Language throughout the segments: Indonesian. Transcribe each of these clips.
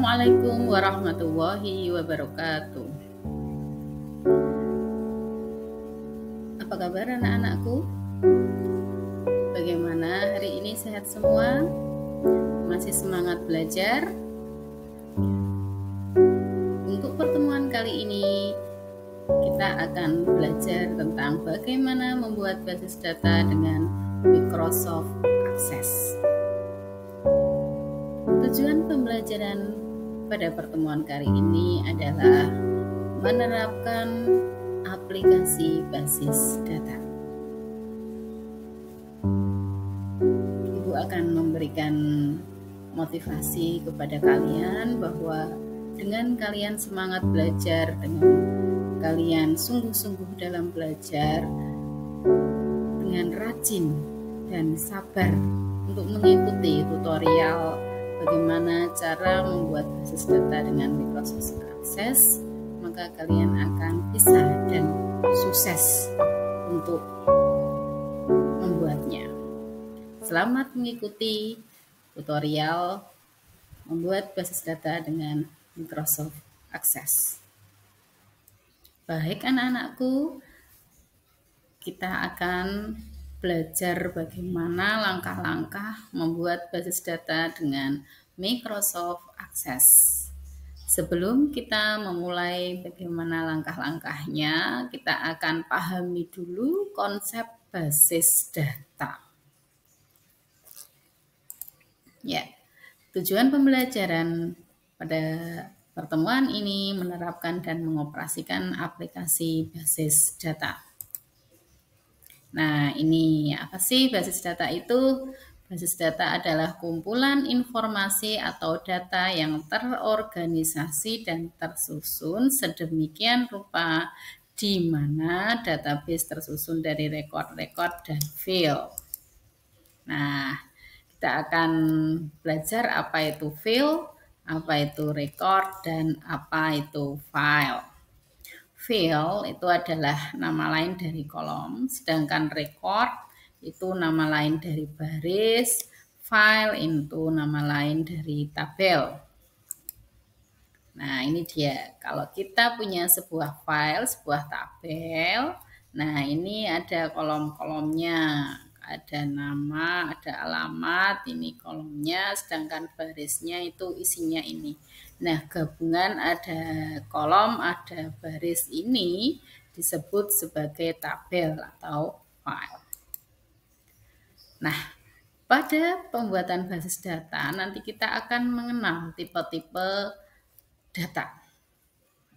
Assalamualaikum warahmatullahi wabarakatuh. Apa kabar anak-anakku? Bagaimana hari ini, sehat semua? Masih semangat belajar? Untuk pertemuan kali ini kita akan belajar tentang bagaimana membuat basis data dengan Microsoft Access. Tujuan pembelajaran pada pertemuan kali ini adalah menerapkan aplikasi basis data. Ibu akan memberikan motivasi kepada kalian bahwa dengan kalian semangat belajar, dengan kalian sungguh-sungguh dalam belajar, dengan rajin dan sabar untuk mengikuti tutorial bagaimana cara membuat basis data dengan Microsoft Access, maka kalian akan bisa dan sukses untuk membuatnya. Selamat mengikuti tutorial membuat basis data dengan Microsoft Access. Baik anak-anakku, kita akan belajar bagaimana langkah-langkah membuat basis data dengan Microsoft Access. Sebelum kita memulai bagaimana langkah-langkahnya, kita akan pahami dulu konsep basis data. Ya, tujuan pembelajaran pada pertemuan ini menerapkan dan mengoperasikan aplikasi basis data. Nah, ini apa sih basis data itu? Basis data adalah kumpulan informasi atau data yang terorganisasi dan tersusun sedemikian rupa di mana database tersusun dari rekod-rekod dan file. Nah, kita akan belajar apa itu file, apa itu record, dan apa itu file. File itu adalah nama lain dari kolom, sedangkan record itu nama lain dari baris, file itu nama lain dari tabel. Nah, ini dia. Kalau kita punya sebuah file, sebuah tabel, nah ini ada kolom-kolomnya. Ada nama, ada alamat, ini kolomnya, sedangkan barisnya itu isinya ini. Nah, gabungan ada kolom, ada baris ini disebut sebagai tabel atau file. Nah, pada pembuatan basis data nanti kita akan mengenal tipe-tipe data.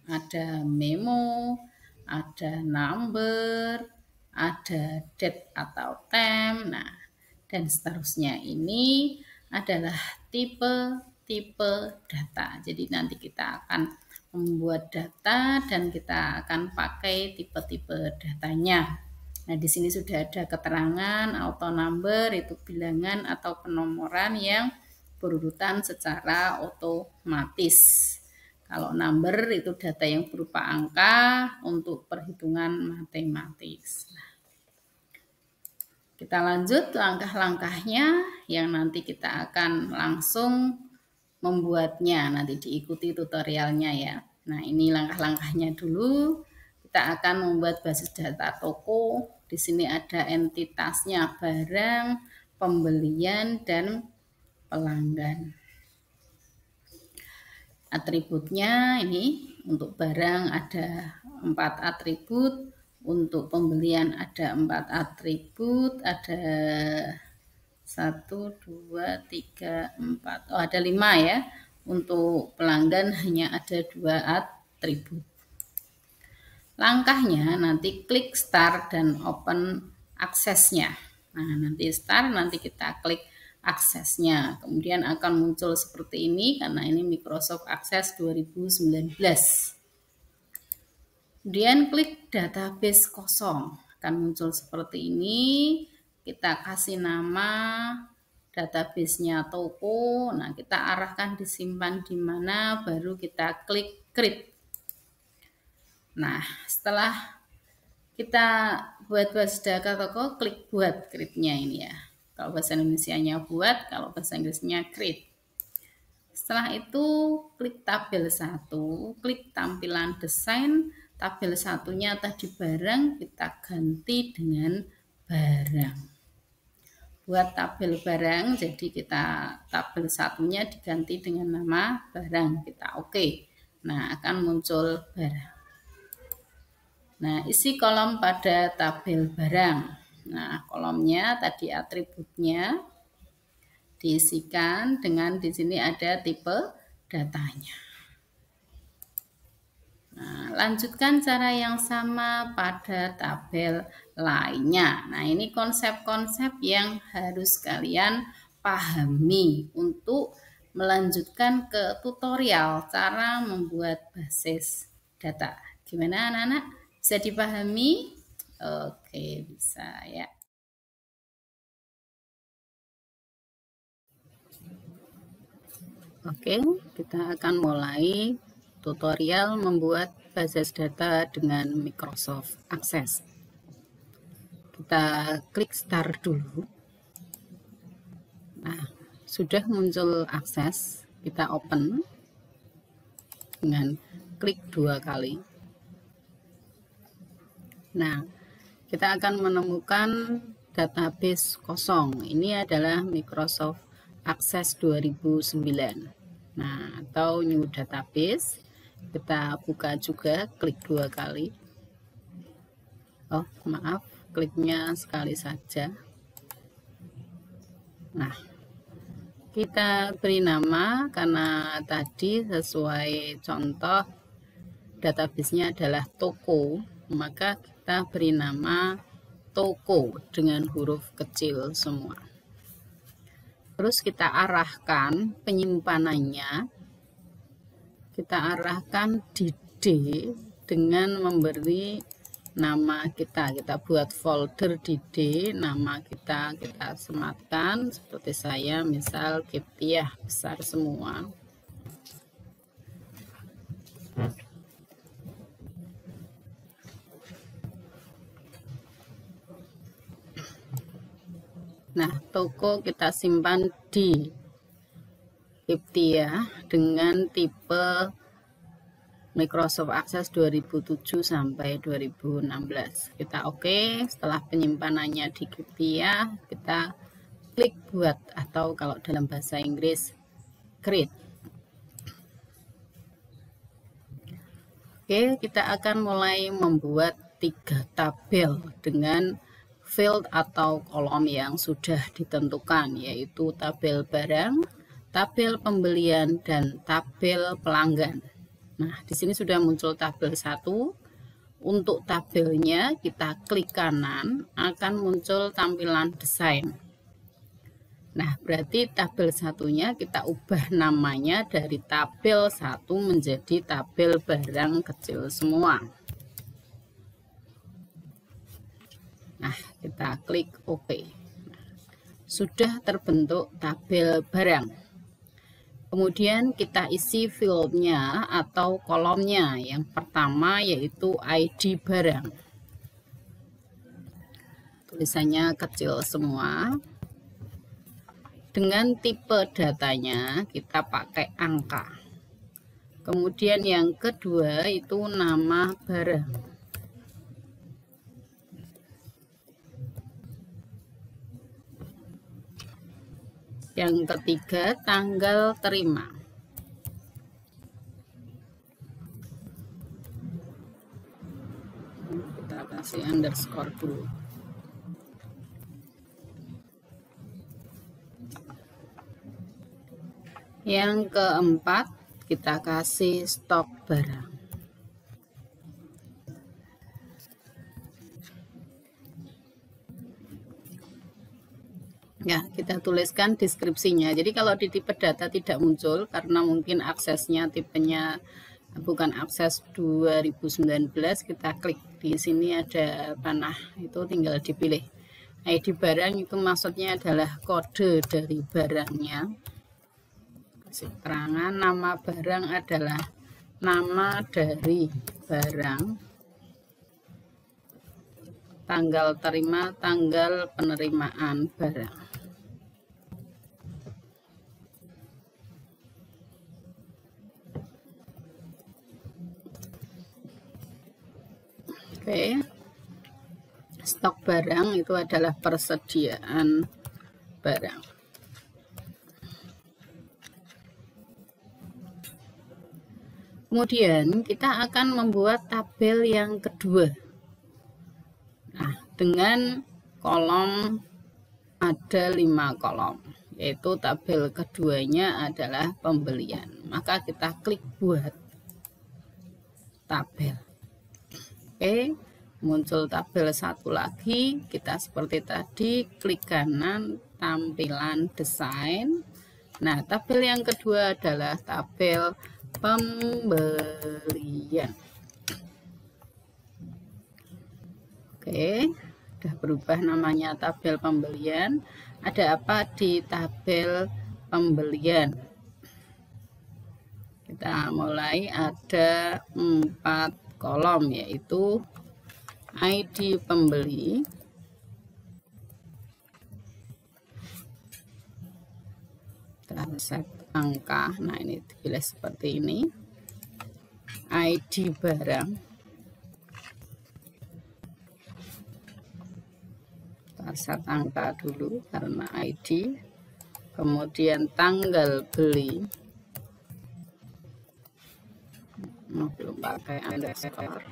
Ada memo, ada number, ada date atau time, nah, dan seterusnya. Ini adalah tipe-tipe data. Jadi nanti kita akan membuat data dan kita akan pakai tipe-tipe datanya. Nah, di sini sudah ada keterangan auto number, itu bilangan atau penomoran yang berurutan secara otomatis. Kalau number itu data yang berupa angka untuk perhitungan matematis. Nah, kita lanjut langkah-langkahnya yang nanti kita akan langsung membuatnya. Nanti diikuti tutorialnya ya. Nah, ini langkah-langkahnya dulu. Kita akan membuat basis data toko. Di sini ada entitasnya barang, pembelian, dan pelanggan. Atributnya ini untuk barang ada 4 atribut, untuk pembelian ada 4 atribut, ada 1, 2, 3, 4, oh ada 5 ya. Untuk pelanggan hanya ada 2 atribut. Langkahnya nanti klik start dan open aksesnya. Nah, nanti start, nanti kita klik aksesnya. Kemudian akan muncul seperti ini karena ini Microsoft Access 2019. Kemudian klik database kosong. Akan muncul seperti ini. Kita kasih nama database-nya toko. Nah, kita arahkan disimpan di mana, baru kita klik create. Nah, setelah kita buat basis data toko, klik buat create-nya ini ya. Kalau bahasa Indonesianya buat, kalau bahasa Inggrisnya create. Setelah itu klik tabel 1, klik tampilan desain. Tabel satunya tadi barang, kita ganti dengan barang. Buat tabel barang, jadi kita tabel satunya diganti dengan nama barang, kita oke. Nah, akan muncul barang. Nah, isi kolom pada tabel barang. Nah, kolomnya tadi atributnya diisikan dengan di sini ada tipe datanya. Nah, lanjutkan cara yang sama pada tabel lainnya. Nah, ini konsep-konsep yang harus kalian pahami untuk melanjutkan ke tutorial cara membuat basis data. Gimana anak-anak? Bisa dipahami? Oke, bisa ya. Oke, kita akan mulai tutorial membuat basis data dengan Microsoft Access. Kita klik Start dulu. Nah, sudah muncul akses, kita open dengan klik 2 kali. Nah, kita akan menemukan database kosong. Ini adalah Microsoft Access 2009. Nah, atau new database. Kita buka juga, klik 2 kali. Oh, maaf, kliknya sekali saja. Nah, kita beri nama karena tadi sesuai contoh database-nya adalah toko, maka kita beri nama toko dengan huruf kecil semua. Terus kita arahkan penyimpanannya, kita arahkan di D dengan memberi nama kita buat folder di D, nama kita sematkan seperti saya, misal Kiptiah besar semua. Nah, toko kita simpan di Kiptiah dengan tipe Microsoft Access 2007 sampai 2016. Kita oke. Setelah penyimpanannya di Kiptiah, kita klik buat, atau kalau dalam bahasa Inggris create. Oke, kita akan mulai membuat 3 tabel dengan field atau kolom yang sudah ditentukan, yaitu tabel barang, tabel pembelian, dan tabel pelanggan. Nah, di sini sudah muncul tabel 1. Untuk tabelnya kita klik kanan, akan muncul tampilan desain. Nah, berarti tabel satunya kita ubah namanya dari tabel 1 menjadi tabel barang kecil semua. Nah, kita klik OK. Sudah terbentuk tabel barang. Kemudian kita isi fieldnya atau kolomnya. Yang pertama yaitu ID barang. Tulisannya kecil semua. Dengan tipe datanya kita pakai angka. Kemudian yang kedua itu nama barang. Yang ketiga, tanggal terima. Kita kasih underscore dulu. Yang keempat, kita kasih stok barang. Ya, kita tuliskan deskripsinya. Jadi kalau di tipe data tidak muncul karena mungkin aksesnya tipenya bukan akses 2019, kita klik di sini ada panah, itu tinggal dipilih. ID barang itu maksudnya adalah kode dari barangnya. Kasih keterangan, nama barang adalah nama dari barang. Tanggal terima, tanggal penerimaan barang. Oke. Stok barang itu adalah persediaan barang. Kemudian kita akan membuat tabel yang kedua. Nah, dengan kolom ada 5 kolom, yaitu tabel keduanya adalah pembelian. Maka kita klik buat tabel. Oke, muncul tabel satu lagi. Kita seperti tadi klik kanan tampilan desain. Nah, tabel yang kedua adalah tabel pembelian. Oke, sudah berubah namanya tabel pembelian. Ada apa di tabel pembelian? Kita mulai, ada 4 kolom, yaitu ID pembeli, kita set angka. Nah, ini dipilih seperti ini. ID barang, kita set angka dulu karena ID. Kemudian tanggal beli, belum pakai underscore.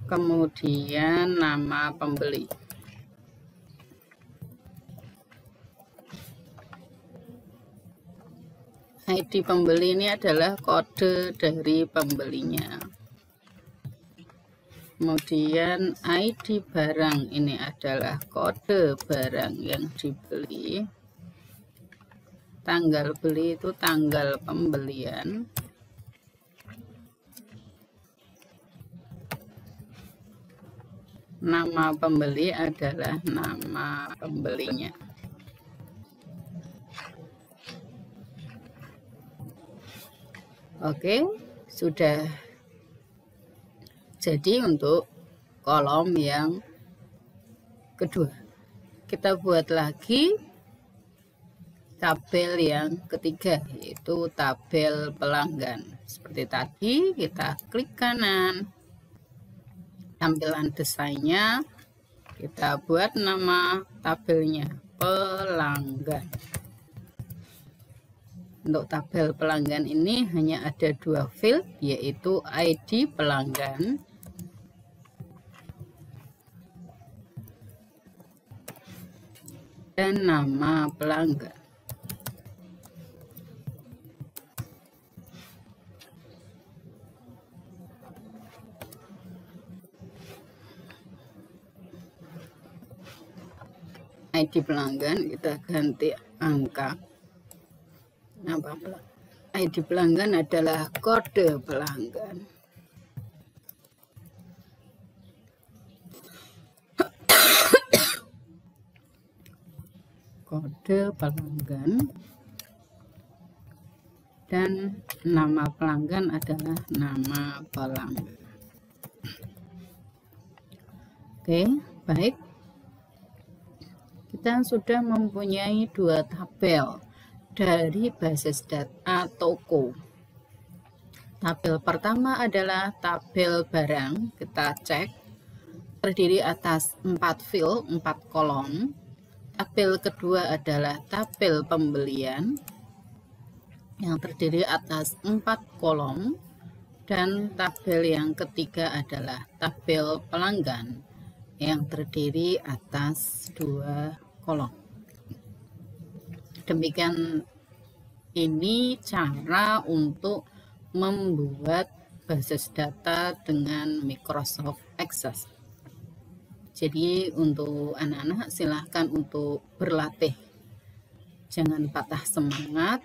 Kemudian nama pembeli. ID pembeli ini adalah kode dari pembelinya. Kemudian ID barang ini adalah kode barang yang dibeli. Tanggal beli itu tanggal pembelian. Nama pembeli adalah nama pembelinya. Oke, sudah jadi untuk kolom yang kedua. Kita buat lagi tabel yang ketiga, yaitu tabel pelanggan. Seperti tadi, kita klik kanan, tampilan desainnya, kita buat nama tabelnya pelanggan. Untuk tabel pelanggan ini hanya ada 2 field, yaitu ID pelanggan dan nama pelanggan. ID pelanggan kita ganti angka. ID pelanggan adalah kode pelanggan. Kode pelanggan dan nama pelanggan adalah nama pelanggan. Oke, baik. Kita sudah mempunyai 2 tabel dari basis data toko. Tabel pertama adalah tabel barang. Kita cek, terdiri atas 4 field, 4 kolom. Tabel kedua adalah tabel pembelian yang terdiri atas 4 kolom. Dan tabel yang ketiga adalah tabel pelanggan yang terdiri atas 2 kolom. Demikian ini cara untuk membuat basis data dengan Microsoft Access. Jadi untuk anak-anak silahkan untuk berlatih. Jangan patah semangat.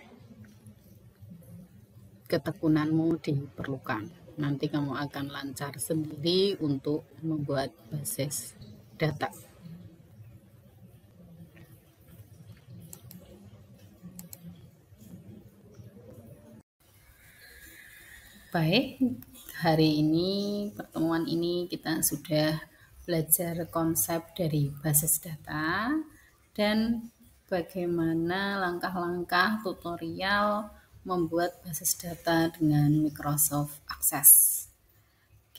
Ketekunanmu diperlukan. Nanti kamu akan lancar sendiri untuk membuat basis data. Baik, hari ini, pertemuan ini kita sudah belajar konsep dari basis data dan bagaimana langkah-langkah tutorial membuat basis data dengan Microsoft Access.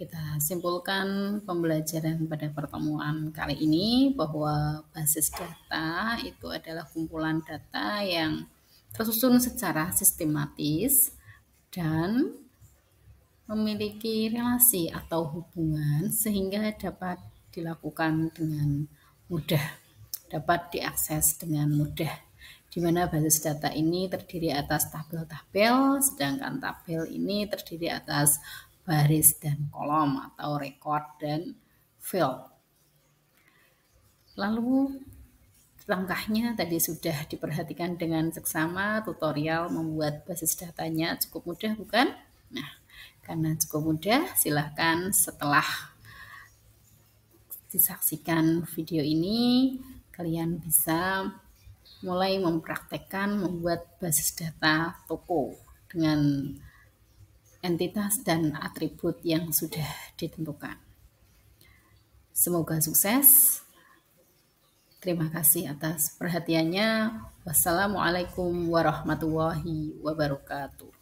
Kita simpulkan pembelajaran pada pertemuan kali ini bahwa basis data itu adalah kumpulan data yang tersusun secara sistematis dan memiliki relasi atau hubungan sehingga dapat dilakukan dengan mudah, dapat diakses dengan mudah, di mana basis data ini terdiri atas tabel-tabel, sedangkan tabel ini terdiri atas baris dan kolom atau record dan field. Lalu langkahnya tadi sudah diperhatikan dengan seksama, tutorial membuat basis datanya cukup mudah bukan? Nah, karena cukup mudah, silahkan setelah disaksikan video ini, kalian bisa mulai mempraktekkan membuat basis data toko dengan entitas dan atribut yang sudah ditentukan. Semoga sukses. Terima kasih atas perhatiannya. Wassalamualaikum warahmatullahi wabarakatuh.